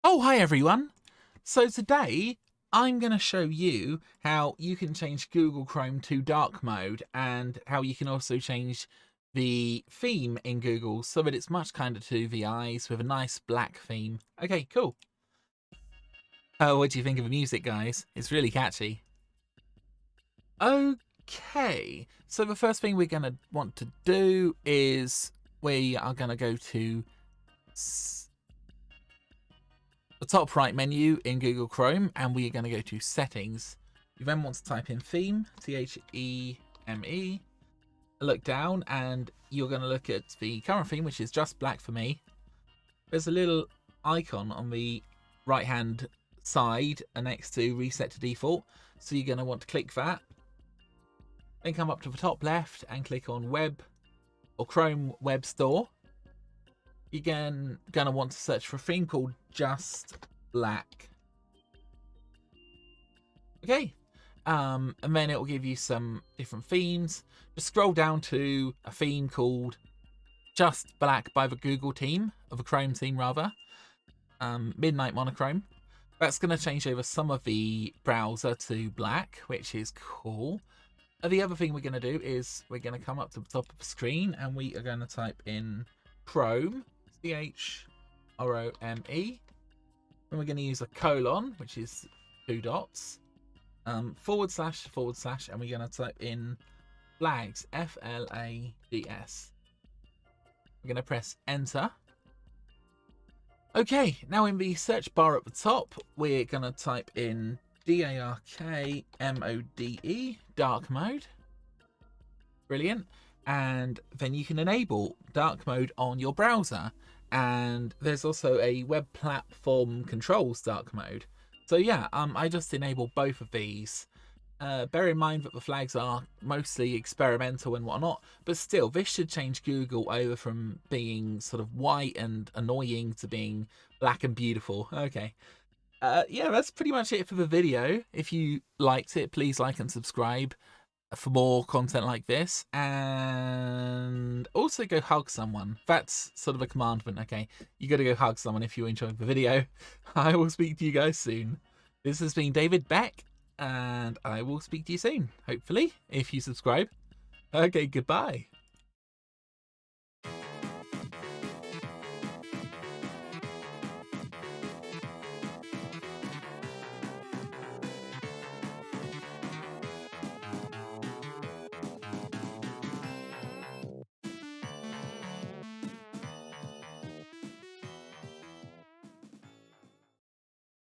Oh, hi everyone. So today I'm going to show you how you can change Google Chrome to dark mode and how you can also change the theme in Google so that it's much kinder to the eyes with a nice black theme. Okay, cool. Oh, what do you think of the music, guys? It's really catchy. Okay, so the first thing we're going to want to do is we are going to go to the top right menu in Google Chrome, and we are going to go to settings. You then want to type in theme, Theme. Look down, and you're going to look at the current theme, which is just black for me. There's a little icon on the right hand side next to reset to default, so you're going to want to click that. Then come up to the top left and click on web or Chrome Web Store. You're going to want to search for a theme called Just Black. Okay, and then it will give you some different themes. Just scroll down to a theme called Just Black by the Google team, or the Chrome team rather, Midnight Monochrome. That's going to change over some of the browser to black, which is cool. The other thing we're going to do is we're going to come up to the top of the screen and we are going to type in Chrome, Chrome. And we're going to use a colon, which is 2 dots, // and we're going to type in flags, FLAGS. We're going to press enter. Okay, now in the search bar at the top, we're going to type in DARKMODE, dark mode. Brilliant. And then you can enable dark mode on your browser. And there's also a web platform controls dark mode. So yeah, I just enabled both of these. Bear in mind that the flags are mostly experimental and whatnot, but still, this should change Google over from being sort of white and annoying to being black and beautiful. Okay. Yeah, that's pretty much it for the video. If you liked it, please like and subscribe for more content like this, and also go hug someone. That's sort of a commandment. Okay, you gotta go hug someone if you enjoyed the video. I will speak to you guys soon. This has been David Beck, and I will speak to you soon, hopefully, if you subscribe. Okay, goodbye.